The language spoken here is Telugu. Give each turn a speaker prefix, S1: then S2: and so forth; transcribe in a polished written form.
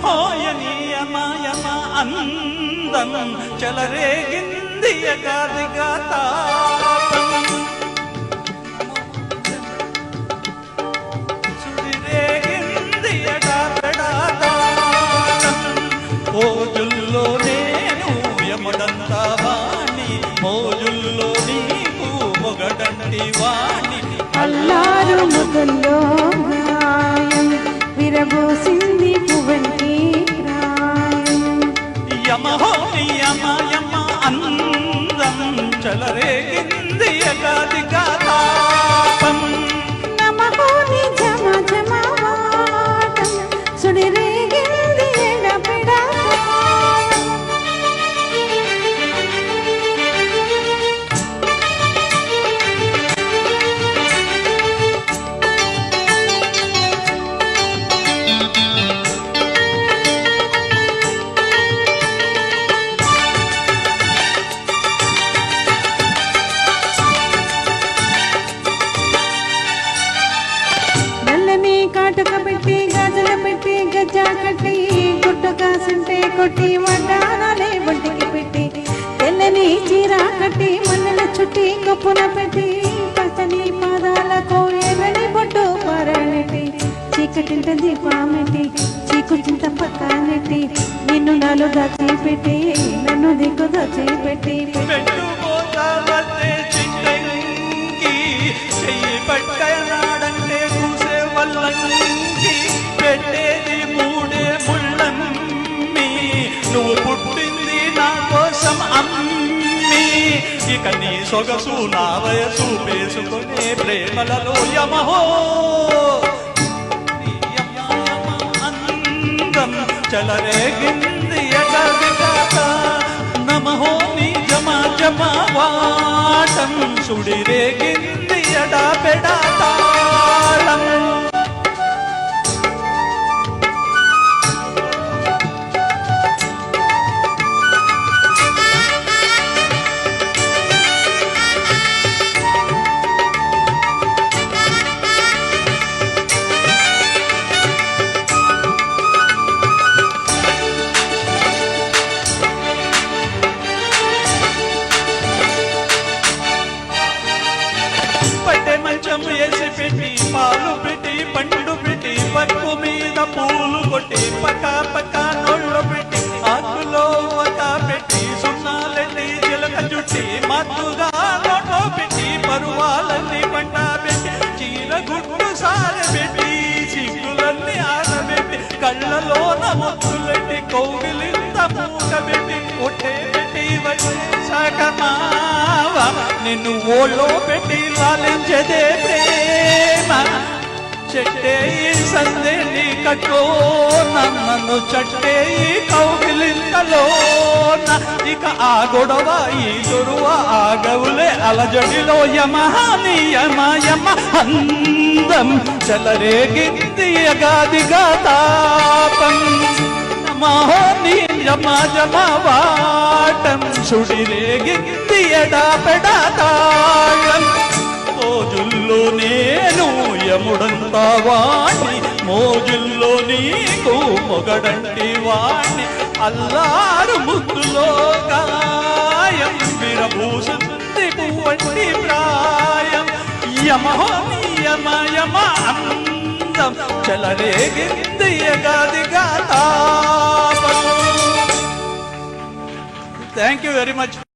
S1: యమహోయని యమయమ అందం చెలరేగింది యగాదిగా తాపం సుడిరేగింది ఎడాపెడాదారం మోజుల్లో నేను యముడంతా వాణి మోజుల్లో నీకు మొగడంటి వాణి
S2: అల్లారు ముగ్గుల్లో గాయం విరబోసింది పువ్వంటి ప్రాయం
S1: యమహోని యమయమ అందం చెలరేగింది యగాదిగా తాపం
S2: నమహోని జమ జమ వాటం సుడిరేగింది ఎడపెడాదారం నల్లని కాటుక పెట్టి గాజుల పెట్టి గజ్జా కట్టి గుట్టు కాసుంటే కొట్టి వడ్డానాలే ఒంటికి పెట్టి తెల్లని చీర కట్టి మన్నెల చుట్టి కప్పున పెట్టి పచ్చని పాదాలకు ఎర్రని బొట్టు పారనెట్టి చీకటింట దీపామెట్టి చీకుచింత పక్కనెట్టి నిన్ను నాలు దాచి పెట్టి నన్ను దిక్కు దాచి పెట్టి
S1: పెట్టుకోతావతే చిట్టంకి చెయ్యి పట్టనాడంటే కూసే వల్లంకి పెట్టేది మూడే ముళ్ళమ్మి నువ్వు పుట్టింది నా కోసం అమ్మి ఇక నీ సొగసు నా వయసు వేసుకునే ప్రేమలలో యమహో అందం చెలరేగింది యగవిగత నమహో నీ జమ జమ వాటం సుడిరేగింది ఎడాపెడాతాళం మంచం వేసి పెట్టి పాలు పెట్టి పండు పెట్టి పక్కు మీద పూలు కొట్టి పక్క పక్క నోళ్ళు పెట్టి ఆకులో ఒక పెట్టి సున్నాలెట్టి చిలక చుట్టి మత్తుగా నోట్లో పెట్టి పరువాలన్నీ పంట పెట్టి చీర గుడ్డు సారబెట్టి చిక్కులన్నీ ఆరబెట్టి కళ్ళలోన మొత్తులెట్టి కౌగిలింత మూక పెట్టి కొట్టే పెట్టి వచ్చేసాకమావ నిన్ను ఓళ్ళో పెట్టి లాలించదే ప్రేమ చెట్టే సందే నీ కట్టో నన్ను చట్టే కౌగిలింతలోన ఇక ఆ గొడవ ఈ దొరువ ఆ గవులే అలజడిలో యమహాని యమ యమ అందం చెలరేగింది యగాదిగా తాపం నమహోని యమ యమ వాటం సుడిరేగింది ఎడాపెడాతాళం మోజుల్లో నేను యముడంతా వాణ్ణి మోజుల్లో నీకు మొగడంటి వాణ్ణి అల్లారు ముద్దులో గాయం విరబూసింది పువ్వంటి ప్రాయం యమహోని యమ యమ అందం చెలరేగింది యగాదిగా తాపం. Thank you very much.